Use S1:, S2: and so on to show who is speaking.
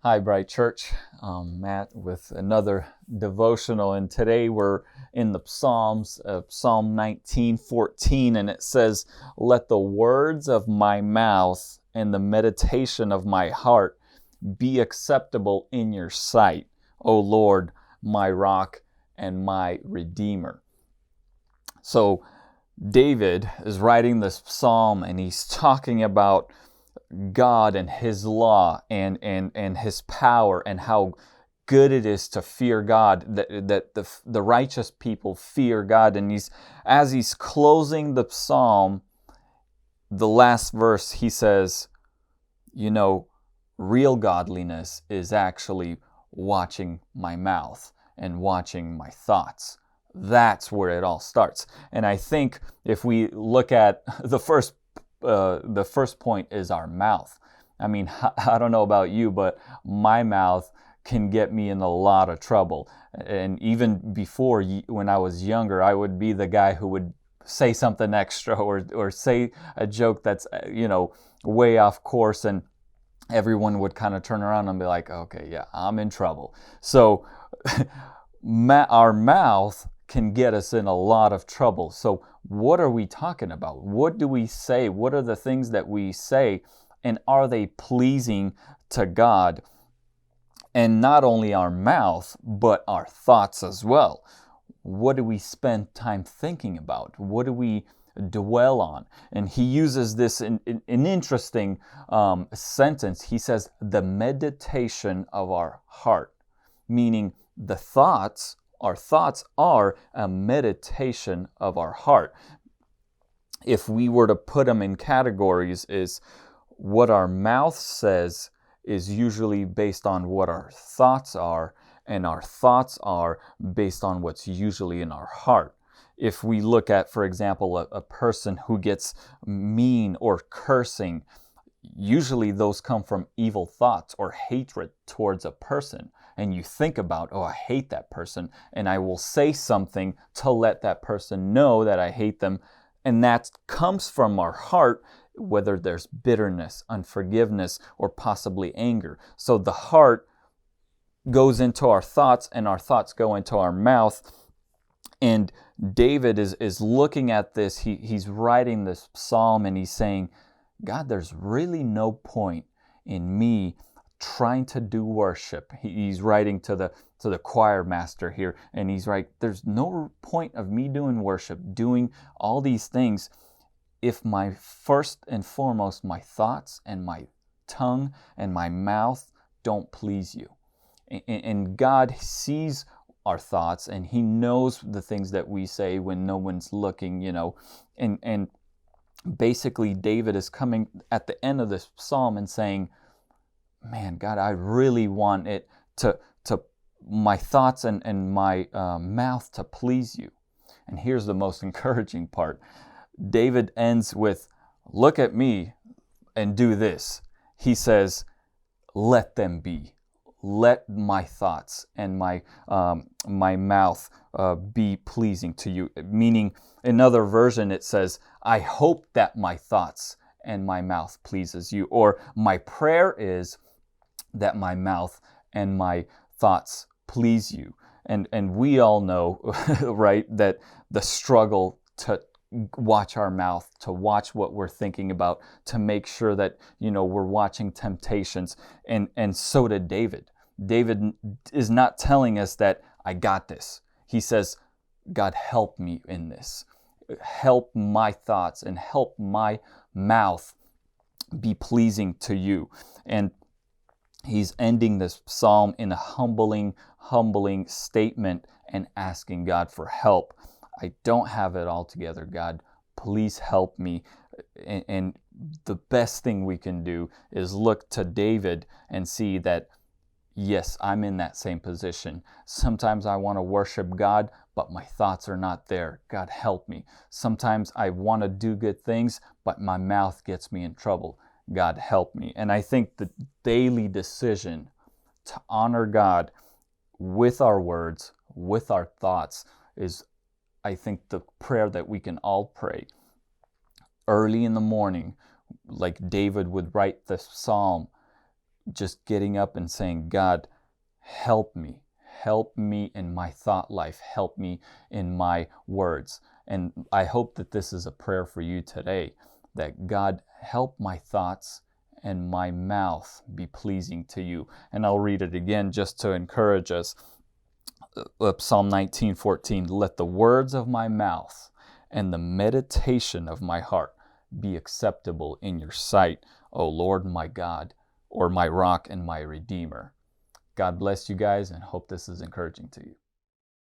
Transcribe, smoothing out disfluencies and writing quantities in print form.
S1: Hi, Bryte Church. Matt with another devotional, and today we're in the Psalms, Psalm 19:14, and it says, "Let the words of my mouth and the meditation of my heart be acceptable in your sight, O Lord, my rock and my redeemer." So David is writing this psalm, and he's talking about God and his law and his power and how good it is to fear God, that the righteous people fear God. And as he's closing the psalm, the last verse, he says, you know, real godliness is actually watching my mouth and watching my thoughts. That's where it all starts. And I think if we look at the first point is our mouth. I mean, I don't know about you, but my mouth can get me in a lot of trouble. And even before, when I was younger, I would be the guy who would say something extra or say a joke that's, way off course, and everyone would kind of turn around and be like, okay, yeah, I'm in trouble. So our mouth can get us in a lot of trouble. So what are we talking about? What do we say? What are the things that we say? And are they pleasing to God? And not only our mouth, but our thoughts as well. What do we spend time thinking about? What do we dwell on? And he uses this in an interesting sentence. He says, the meditation of our heart, meaning our thoughts are a meditation of our heart. If we were to put them in categories, is what our mouth says is usually based on what our thoughts are, and our thoughts are based on what's usually in our heart. If we look at, for example, a person who gets mean or cursing, usually those come from evil thoughts or hatred towards a person. And you think about, oh, I hate that person, and I will say something to let that person know that I hate them. And that comes from our heart, whether there's bitterness, unforgiveness, or possibly anger. So the heart goes into our thoughts, and our thoughts go into our mouth. And David is looking at this. He's writing this psalm, and he's saying, God, there's really no point in me trying to do worship. He's writing to the choir master here, and he's right, there's no point of me doing worship, doing all these things, if my first and foremost, my thoughts and my tongue and my mouth don't please you. And God sees our thoughts, and he knows the things that we say when no one's looking, and basically David is coming at the end of this psalm and saying, man, God, I really want it to my thoughts and my mouth to please you. And here's the most encouraging part. David ends with, look at me and do this. He says, let them be. Let my thoughts and my mouth be pleasing to you. Meaning, in another version, it says, I hope that my thoughts and my mouth pleases you. Or my prayer is that my mouth and my thoughts please you. And we all know, right, that the struggle to watch our mouth, to watch what we're thinking about, to make sure that, we're watching temptations. And so did David. David is not telling us that I got this. He says, God, help me in this. Help my thoughts and help my mouth be pleasing to you. And he's ending this psalm in a humbling statement and asking God for help. I don't have it all together, God. Please help me. And the best thing we can do is look to David and see that, yes, I'm in that same position. Sometimes I want to worship God, but my thoughts are not there. God, help me. Sometimes I want to do good things, but my mouth gets me in trouble. God, help me. And I think the daily decision to honor God with our words, with our thoughts, is, I think, the prayer that we can all pray early in the morning, like David would write this psalm. just getting up and saying, God, help me. Help me in my thought life. Help me in my words. And I hope that this is a prayer for you today, that God, help my thoughts and my mouth be pleasing to you. And I'll read it again just to encourage us. Psalm 19:14, let the words of my mouth and the meditation of my heart be acceptable in your sight, O Lord my God, or my rock and my redeemer. God bless you guys, and hope this is encouraging to you.